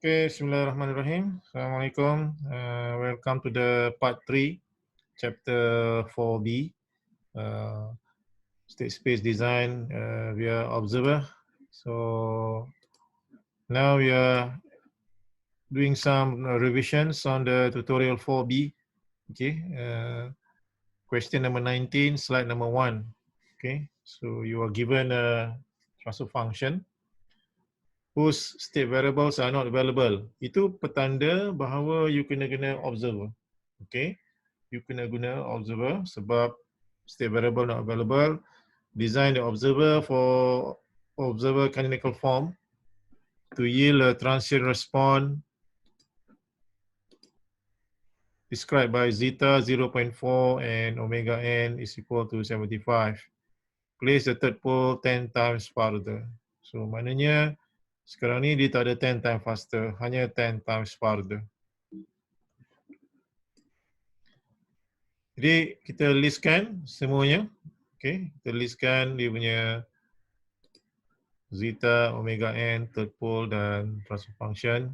Okay, Bismillahirrahmanirrahim. Assalamualaikum. Welcome to the part 3, chapter 4B, state space design via observer. So now we are doing some revisions on the tutorial 4B. Okay, question number 19, slide number 1. Okay, so you are given a transfer function whose state variables are not available. Itu petanda bahawa you kena observer. Okay, you kena guna observer sebab state variable not available. Design the observer for observer canonical form to yield a transient response described by zeta 0.4 and omega n is equal to 75. Place the third pole 10 times farther. So maknanya sekarang ni dia tak ada 10 times faster, hanya 10 times farther. Jadi kita listkan semuanya. Okay, kita listkan dia punya zeta, omega n, third pole dan transfer function.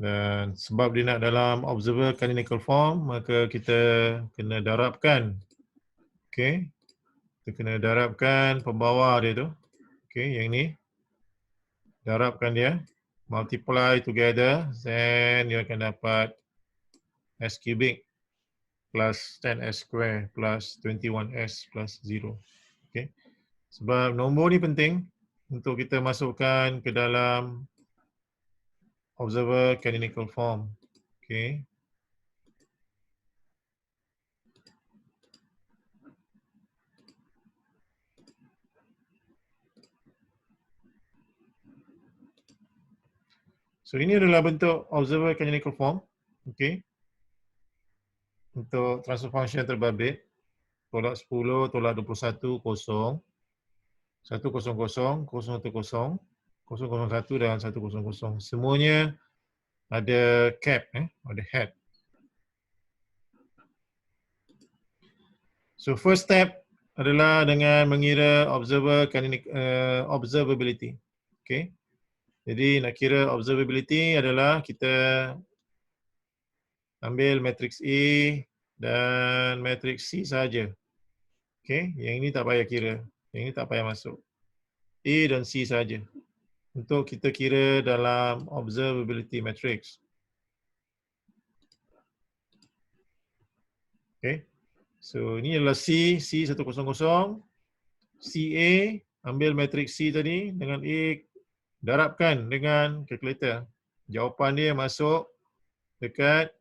Dan sebab dia nak dalam observer canonical form, maka kita kena darabkan. Okay, kita kena darabkan pembawah dia tu. Okay, yang ni. Darabkan dia. Multiply together, then dia akan dapat s cubic plus 10s square plus 21s plus 0. Okay. Sebab nombor ni penting untuk kita masukkan ke dalam observer canonical form. Okay. So ini adalah bentuk observer canonical form. Okay. Untuk transfer function terbabit, tolak 10, tolak 21, 0, 100, 010, 001 dan 100. Semuanya ada cap, ada head. So first step adalah dengan mengira observer observability. Okay. Jadi nak kira observability adalah kita ambil matrix A dan matrix C saja. Okay, yang ini tak payah kira. Yang ini tak payah masuk. A dan C saja. Untuk kita kira dalam observability matrix. Okay. So ini adalah C, C100. CA, ambil matrix C tadi dengan A, darabkan dengan calculator. Jawapan dia masuk dekat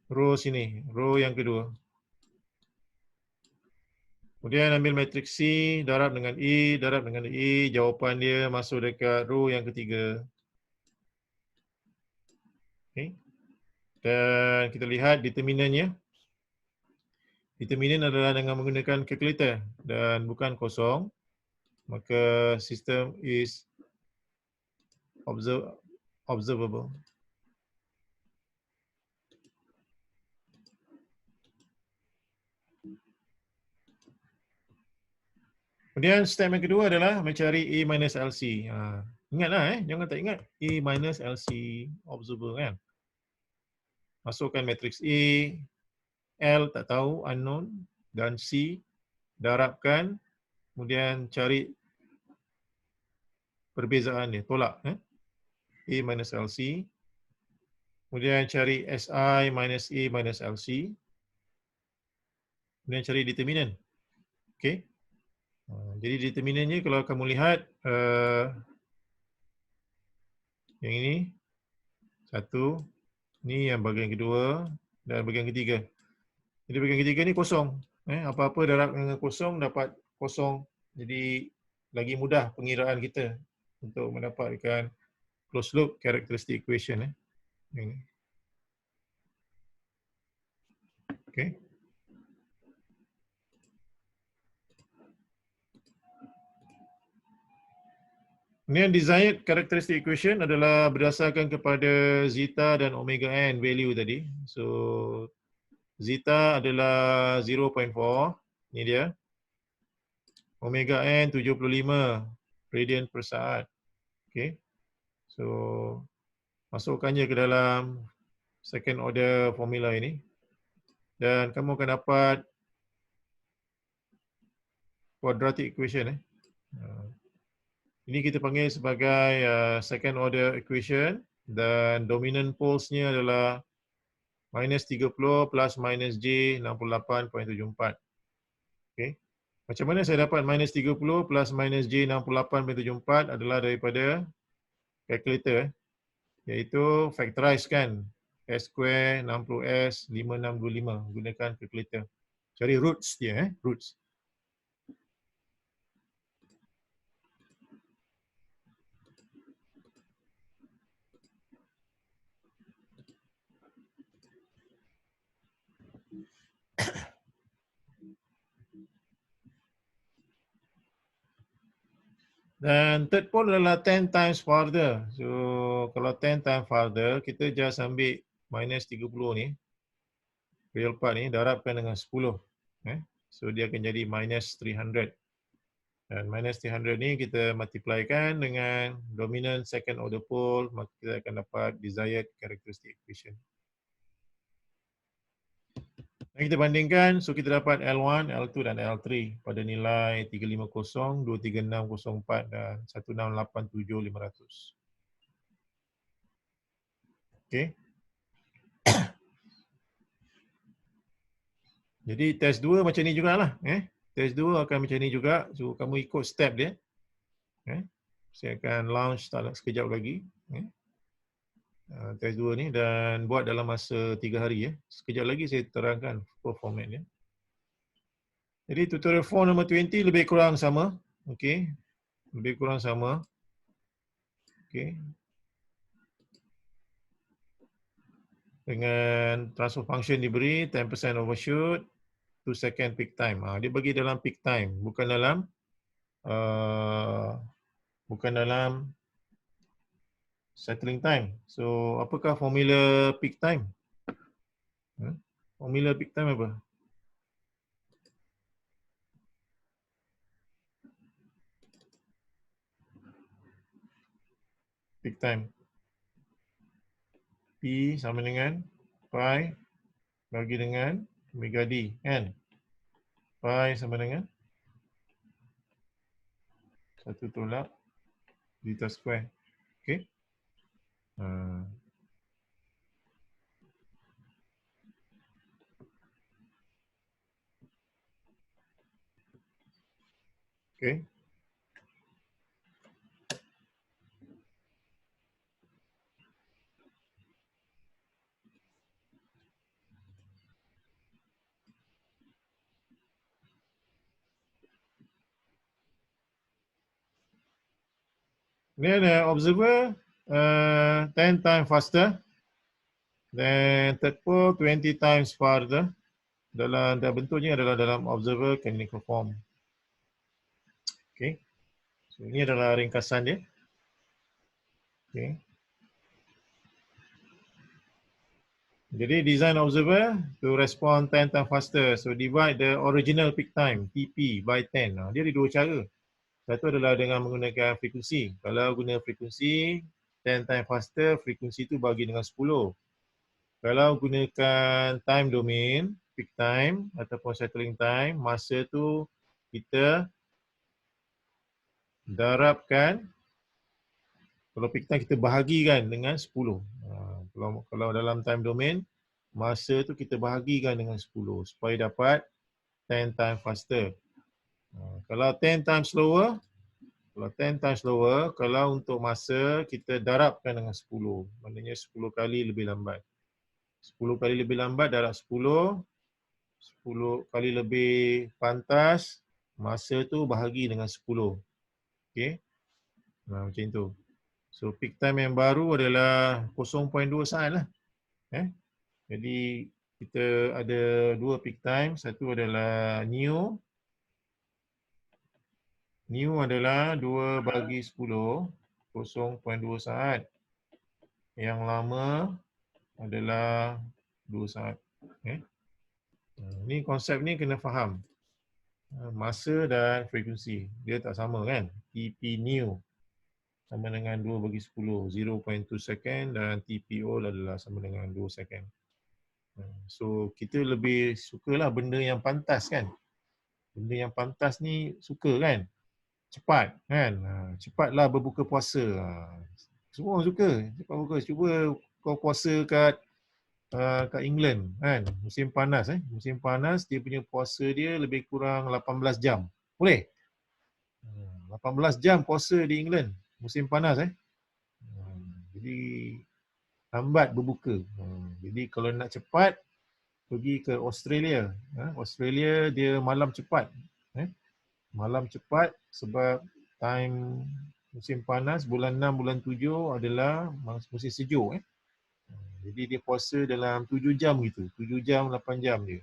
row sini, row yang kedua. Kemudian ambil matrix C, darab dengan E, darab dengan E, jawapan dia masuk dekat row yang ketiga. Okay. Dan kita lihat determinantnya. Determinant adalah dengan menggunakan calculator dan bukan kosong. Maka sistem is observable. Kemudian step yang kedua adalah mencari A minus LC. Ingatlah jangan tak ingat. A minus LC observer kan. Masukkan matrix A, L tak tahu, unknown, dan C, darabkan, kemudian cari perbezaan dia, tolak. A minus LC. Kemudian cari SI minus A minus LC. Kemudian cari determinant. Okay. Jadi determinantnya kalau kamu lihat yang ini satu, ni yang bahagian kedua dan bahagian ketiga. Jadi bahagian ketiga ni kosong. Apa-apa darab dengan kosong dapat kosong. Jadi lagi mudah pengiraan kita untuk mendapatkan closed loop characteristic equation. Yang ni. Okay. Kemudian desired characteristic equation adalah berdasarkan kepada zeta dan omega n value tadi. So zeta adalah 0.4, ni dia. Omega n 75 radian per saat. Okay. So, masukkannya ke dalam second order formula ini. Dan kamu akan dapat quadratic equation. Ini kita panggil sebagai second order equation. Dan dominant polesnya adalah minus 30 plus minus J 68.74. Okay. Macam mana saya dapat minus 30 plus minus J 68.74 adalah daripada calculator. Iaitu factorize kan. S square 60S 5625 gunakan calculator. Cari roots dia, roots. Dan third pole adalah 10 times farther. So, kalau 10 times farther, kita just ambil minus 30 ni. Real part ni, darabkan dengan 10. So, dia akan jadi minus 300. Dan minus 300 ni kita multiplykan dengan dominant second order pole, maka kita akan dapat desired characteristic equation. Dan kita bandingkan, so kita dapat L1, L2 dan L3 pada nilai 350, 23604 dan 1687500. Okay. Jadi test 2 macam ni jugalah. Test 2 akan macam ni juga. So kamu ikut step dia. Saya akan launch sekejap lagi. Test 2 ni dan buat dalam masa 3 hari. Sekejap lagi saya terangkan format dia. Jadi tutorial 4 nombor 20 lebih kurang sama. Okey. Lebih kurang sama. Okey. Dengan transfer function diberi 10% overshoot, 2 second peak time. Dia bagi dalam peak time, bukan dalam settling time. So, apakah formula peak time? Formula peak time apa? Peak time. P sama dengan pi bagi dengan omega D, kan? Pi sama dengan 1 tolak beta square. Okay. Okay. Ni ada observer 10 times faster. Then third pole 20 times farther. Dan bentuknya adalah dalam observer canonical form. Okay. So, ini adalah ringkasan dia. Okay. Jadi design observer to respond 10 times faster. So divide the original peak time TP by 10. Dia ada dua cara. Satu adalah dengan menggunakan frekuensi. Kalau guna frekuensi 10 times faster, frekuensi itu bagi dengan 10. Kalau gunakan time domain, peak time ataupun settling time, masa tu kita darabkan, kalau peak time kita bahagikan dengan 10. Kalau dalam time domain, masa tu kita bahagikan dengan 10 supaya dapat 10 times faster. Kalau 10 times slower, kalau untuk masa kita darabkan dengan 10. Maknanya 10 kali lebih lambat. 10 kali lebih lambat darab 10, 10 kali lebih pantas, masa tu bahagi dengan 10. Okey. Macam tu. So peak time yang baru adalah 0.2 saat lah. Jadi kita ada dua peak time. Satu adalah new. New adalah 2 bagi 10, 0.2 saat. Yang lama adalah 2 saat. Ni konsep ni kena faham. Masa dan frekuensi. Dia tak sama kan? TP new. sama dengan 2 bagi 10, 0.2 second, dan TPO adalah sama dengan 2 second. So kita lebih sukalah benda yang pantas kan. Benda yang pantas ni suka kan. Cepat kan. Cepatlah berbuka puasa. Semua orang suka cepat buka. Cuba kau puasa kat England kan. Musim panas Musim panas dia punya puasa dia lebih kurang 18 jam. Boleh? 18 jam puasa di England musim panas Jadi lambat berbuka. Jadi kalau nak cepat pergi ke Australia. Australia dia malam cepat. Malam cepat sebab time musim panas bulan 6 bulan 7 adalah musim sejuk Jadi dia puasa dalam 7 jam gitu. 7 jam 8 jam dia.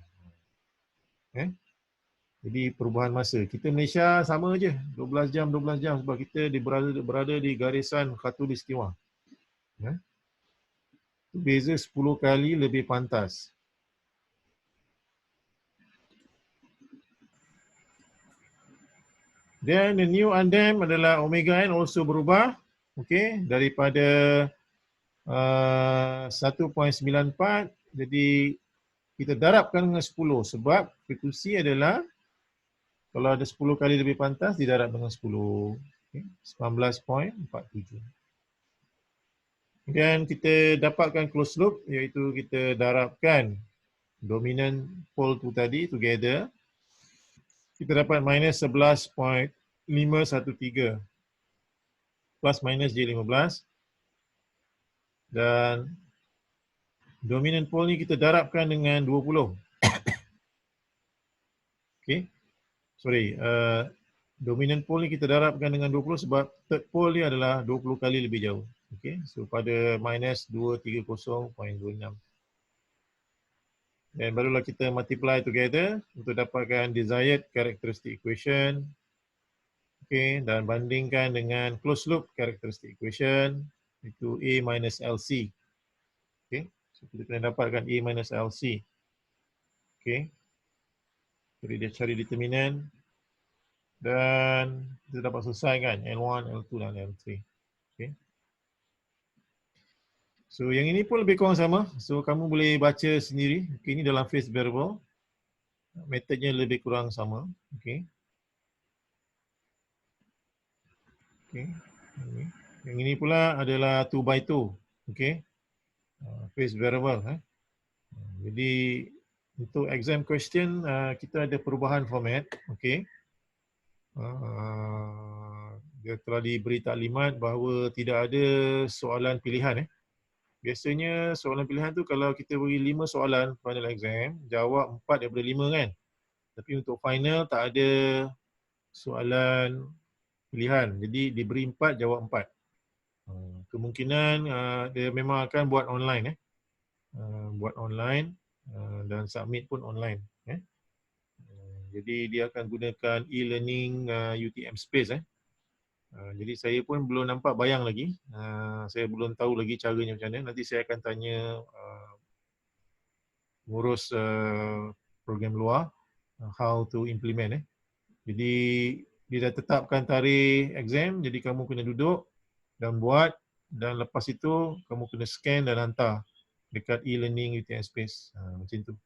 Jadi perubahan masa. Kita Malaysia sama je. 12 jam 12 jam sebab kita berada di garisan khatulistiwa. Beza 10 kali lebih pantas. Then the new undam adalah omega n also berubah. Okay, daripada 1.94 jadi kita darabkan dengan 10 sebab frekuensi adalah kalau ada 10 kali lebih pantas didarab dengan 10. Okay, 19.47. Dan kita dapatkan closed loop iaitu kita darabkan dominant pole tu tadi together. Kita dapat minus 11.513 plus minus J15 dan dominant pole ni kita darabkan dengan 20. Okay. Sorry, dominant pole ni kita darabkan dengan 20 sebab third pole ni adalah 20 kali lebih jauh. Okay. So pada minus 230.26. Dan barulah kita multiply together untuk dapatkan desired characteristic equation. Okay, dan bandingkan dengan closed loop characteristic equation itu A minus LC. Okay, so kita kena dapatkan A minus LC. Okay, jadi dia cari determinant dan kita dapat selesaikan L1, L2 dan L3. Okay. So yang ini pun lebih kurang sama. So kamu boleh baca sendiri. Okay, ini dalam phase variable. Metodnya lebih kurang sama. Okay. Okay. Yang ini pula adalah 2 by 2. Okay. Phase variable. Jadi untuk exam question kita ada perubahan format. Okay. Dia telah diberi taklimat bahawa tidak ada soalan pilihan. Biasanya soalan pilihan tu kalau kita beri 5 soalan final exam, jawab 4 daripada 5 kan. Tapi untuk final tak ada soalan pilihan. Jadi diberi 4, jawab 4. Kemungkinan dia memang akan buat online. Buat online dan submit pun online. Jadi dia akan gunakan e-learning UTM Space. Jadi saya pun belum nampak bayang lagi. Saya belum tahu lagi caranya macam mana. Nanti saya akan tanya ngurus program luar how to implement. Jadi dia dah tetapkan tarikh exam, jadi kamu kena duduk dan buat, dan lepas itu kamu kena scan dan hantar dekat e-learning UTM Space. Macam tu.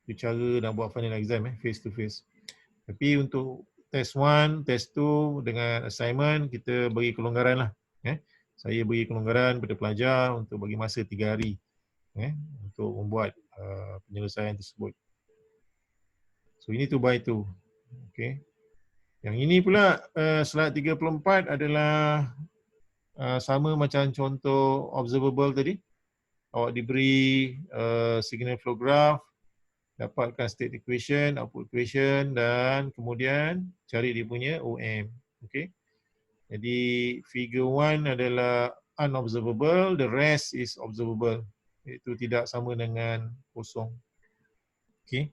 Itu cara nak buat final exam face to face. Tapi untuk test 1, test 2 dengan assignment kita bagi kelonggaran lah. Saya bagi kelonggaran kepada pelajar untuk bagi masa 3 hari untuk membuat penyelesaian tersebut. So ini 2 by 2. Okay. Yang ini pula slide 34 adalah sama macam contoh observable tadi. Awak diberi signal flow graph, dapatkan state equation, output equation dan kemudian cari dia punya OM. Okay. Jadi figure 1 adalah unobservable, the rest is observable. Itu tidak sama dengan kosong. Okay.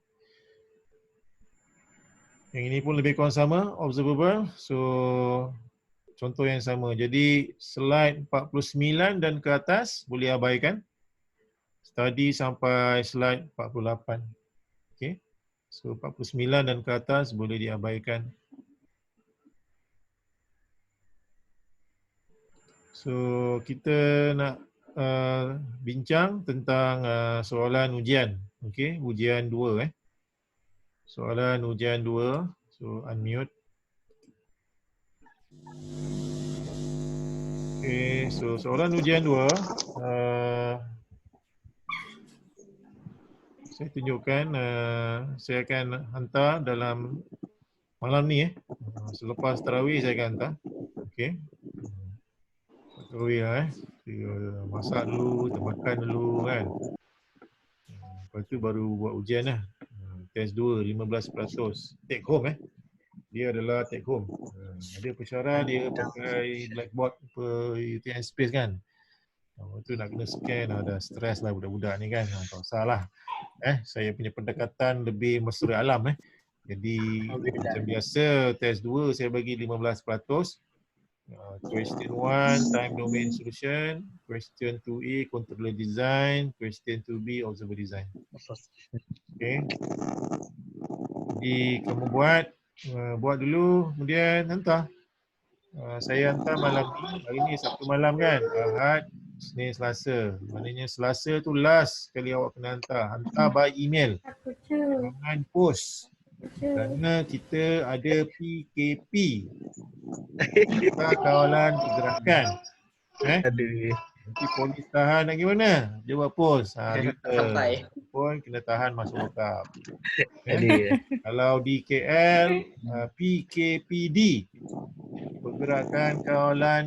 Yang ini pun lebih kurang sama, observable. So contoh yang sama. Jadi slide 49 dan ke atas boleh abaikan. Study sampai slide 48. Okay. So 49 dan ke atas boleh diabaikan. So kita nak bincang tentang soalan ujian. Okey, ujian 2 Soalan ujian 2. So unmute. Okey, so soalan ujian 2 saya tunjukkan, saya akan hantar dalam malam ni selepas tarawih saya akan hantar. Okey. Tarawih lah masak dulu, kita makan dulu kan. Lepas tu baru buat ujian lah. Test 2 15%. Take home Dia adalah take home. Ada persyarat dia pakai blackboard UTM Space kan. Itu nak kena scan, dah stres lah budak-budak ni kan. Tak usah lah. Saya punya pendekatan lebih mesra alam Jadi macam biasa test 2 saya bagi 15%. Question 1 time domain solution, question 2A controller design, question 2B observer design. Okay. Jadi kamu buat dulu kemudian hantar. Saya hantar malam ni, hari ni Sabtu malam kan, Ahad, Isnin, Selasa. Maknanya Selasa tu last kali awak kena hantar. Hantar by email. Jangan post. Kerana kita ada PKP. Kita kawalan pergerakan. Nanti polis tahan nak gimana? Dia buat post. Pun kena tahan masuk lokap. Kalau di KL, PKPD. Pergerakan kawalan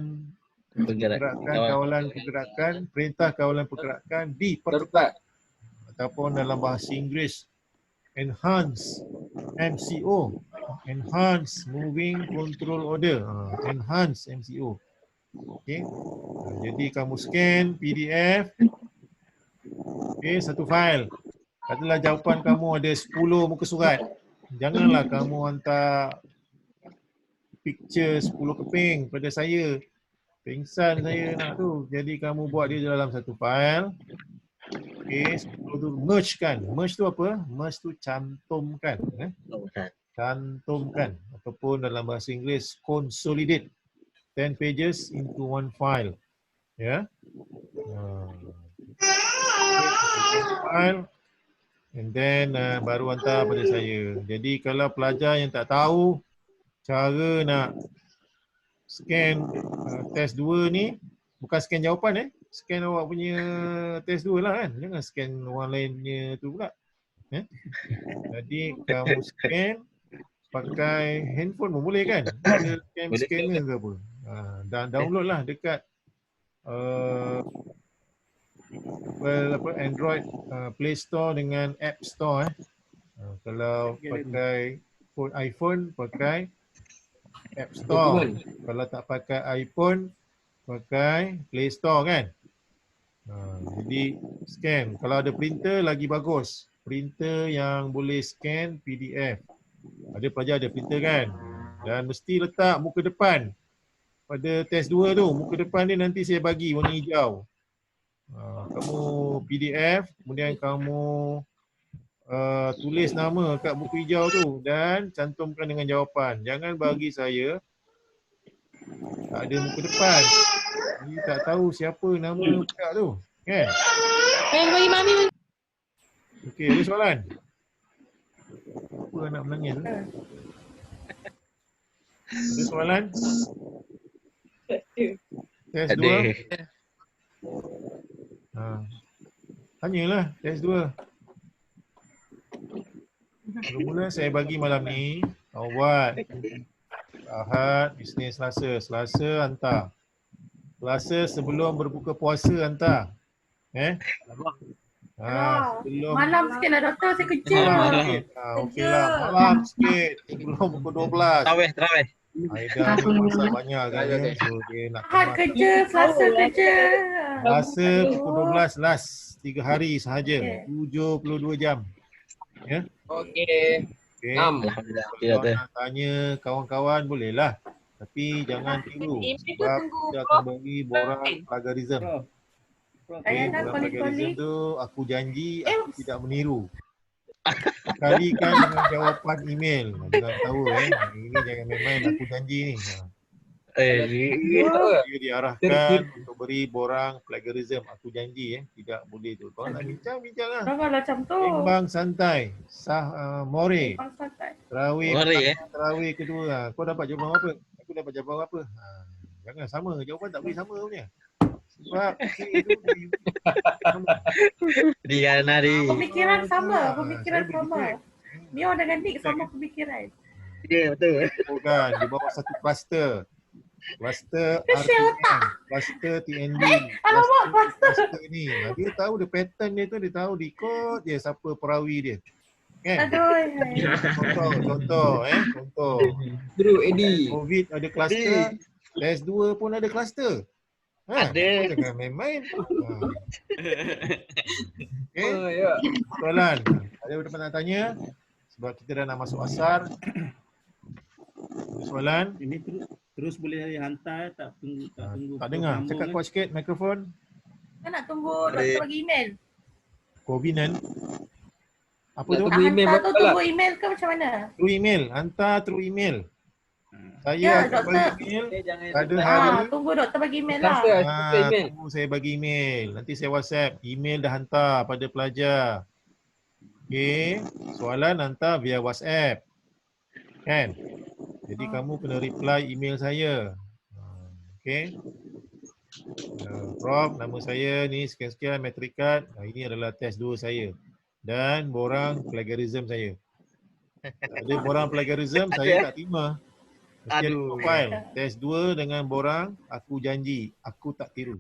pergerakan, perintah kawalan pergerakan diperketat. Ataupun dalam bahasa Inggeris, enhance MCO, enhance moving control order, enhance MCO. Okey. Jadi kamu scan PDF, satu file. Katalah jawapan kamu ada 10 muka surat. Janganlah kamu hantar picture 10 keping pada saya. Pengsan saya nak tu. Jadi kamu buat dia dalam satu file. Okey, 10 tu merge kan. Merge tu apa? Merge tu cantumkan. Cantumkan. Ataupun dalam bahasa Inggeris, consolidate 10 pages into one file. Ya. File. And then baru hantar pada saya. Jadi kalau pelajar yang tak tahu cara nak scan test 2 ni, bukan scan jawapan scan awak punya test 2 lah kan. Jangan scan orang lain punya tu pula. Jadi kamu scan pakai handphone pun boleh kan? Ada scanner ke apa. Dan download lah dekat Android Play Store dengan App Store kalau pakai iPhone pakai App Store. Kalau tak pakai iPhone pakai Play Store kan. Jadi scan. Kalau ada printer lagi bagus. Printer yang boleh scan PDF. Ada pelajar ada printer kan. Dan mesti letak muka depan. Pada test 2 tu, muka depan dia nanti saya bagi warna hijau. Kamu PDF, kemudian kamu tulis nama kat buku hijau tu dan cantumkan dengan jawapan. Jangan bagi saya tak ada muka depan. Jadi tak tahu siapa nama budak tu. Kan? Bagi mami. Okey, ada soalan? Apa anak menangis tu? Ada soalan? Test 2. Tanyalah test 2. Mula-mula saya bagi malam ni, kau buat Ahad, Isnin, Selasa. Selasa hantar. Selasa sebelum berbuka puasa hantar. Sebelum Malam sikit lah doktor, saya kerja. Okey lah, malam sikit. Sebelum pukul 12. Terawih. Aida ni masa banyak kan. So dia nak Ahad kerja, Selasa kerja. Selasa pukul 12 last. 3 hari sahaja. 72 jam. Ya. Okey. Alhamdulillah. Kalau nak tanya kawan-kawan bolehlah. Tapi jangan tiru. Sebab kita akan bagi borang plagiarism. Borang plagiarism tu aku janji aku tidak meniru. Kalikan dengan jawapan email. Jangan tahu ini jangan main-main aku janji ni. Dia diarahkan untuk beri borang plagiarism. Aku janji tidak boleh tu. Kalau nak bincang, bincang lah. Janganlah macam tu. Sembang santai. More. Sembang santai. Terawih kedua. Kau dapat jawapan apa? Aku dapat jawapan apa? Jangan sama. Jawapan tak boleh sama punya. Sebab Dia nari. Pemikiran sama. Mio dengan Nick sama pemikiran. Ya, betul. Bukan, di bawah satu kluster. Kluster Kesian RTM, kluster TND, Alamak, kluster ni. Dia tahu dia pattern dia tu, dia tahu di kod dia siapa perawi dia. Kan? Aduh. Contoh. True, Eddie. COVID ada kluster, test 2 pun ada kluster. Ada. Jangan main-main. Okay? Ya. Soalan. Ada yang nak tanya? Sebab kita dah nak masuk asar. Soalan? Ini terus boleh hantar, tak tunggu Tak dengar. Cakap kuat sikit mikrofon. Kan nak tunggu doktor bagi email. Covenant. Apa tu? Hantar tu tunggu email ke macam mana? Through email. Hantar through email. Saya Ya, akan doktor. bagi email pada hari. Tunggu doktor bagi email lah. Tunggu saya bagi email. Nanti saya WhatsApp. Email dah hantar pada pelajar. Okey. Soalan hantar via WhatsApp. Kan? Jadi kamu kena reply email saya. Okey. Prof, nama saya ni sekian-sekian matrikat. Ini adalah test 2 saya. Dan borang plagiarism saya. Ada borang plagiarism saya tak terima. Mesti ada profile. Test 2 dengan borang, aku janji aku tak tiru.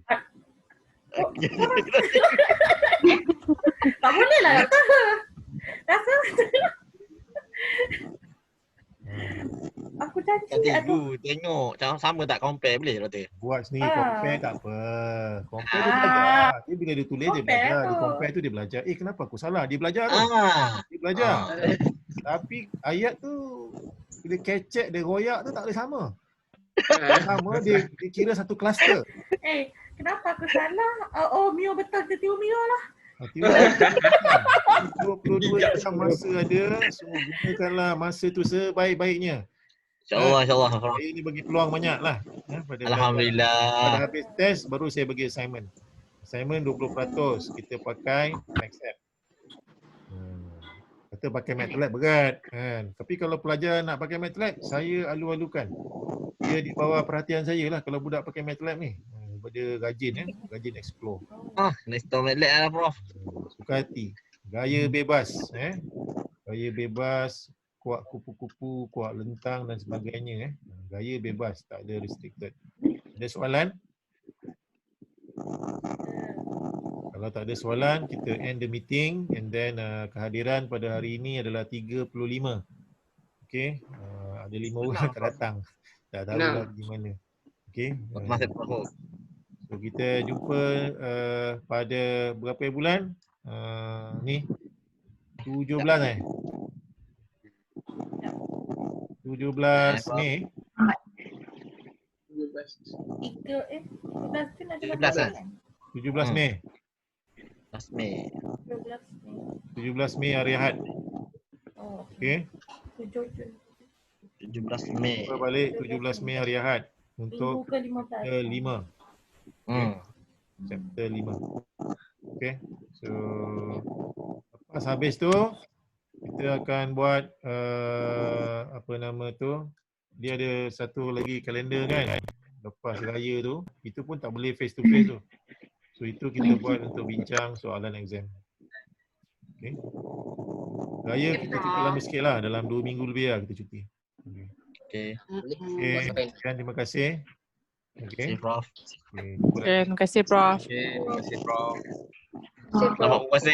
Tak boleh lah doktor. Rasa aku janji Tiru, tengok sama tak compare boleh doktor? Buat sendiri compare tak apa. Compare dia belajar. Dia bila dia tulis dia belajar. Dia compare tu dia belajar. Kenapa aku salah? Dia belajar tu. Dia belajar. Tapi ayat tu bila kecek dia royak tu tak boleh sama. Sama dia kira satu kluster. Kenapa aku salah? Mio betul, kita tiru Mio lah. 22 jam masa ada, so gunakanlah masa tu sebaik-baiknya. InsyaAllah. Saya ni bagi peluang banyak lah. Alhamdulillah. Pada habis test baru saya bagi assignment. Assignment 20% kita pakai MathLab. Kata pakai MathLab berat kan. Tapi kalau pelajar nak pakai MathLab, saya alu-alukan. Dia di bawah perhatian saya lah kalau budak pakai MathLab ni. Daripada rajin rajin explore. Next time MathLab lah Prof. Suka hati. Gaya bebas. Gaya bebas, kuat kupu-kupu, kuat lentang dan sebagainya. Gaya bebas, tak ada restricted. Ada soalan? Kalau tak ada soalan, kita end the meeting and then kehadiran pada hari ini adalah 35. Okey, ada 5 orang akan datang. Tak tahu lagi mana. Okey. So kita jumpa pada berapa bulan? Ni 17 17 Mei. 17 Mei. 17 Mei hari Ahad. Okey. 17 Mei. Kita balik 17 Mei hari Ahad untuk chapter 5. Chapter 5. Okey. So lepas habis tu kita akan buat apa nama tu? Dia ada satu lagi kalender kan? Lepas raya tu, itu pun tak boleh face to face tu. So itu kita buat untuk bincang soalan exam. Okey. Raya kita cuti lama sikit lah, dalam 2 minggu lebih lah kita cuti. Okey. Sekian, terima kasih. Okey. Prof. Terima kasih Prof. Terima kasih Prof. Selamat puasa.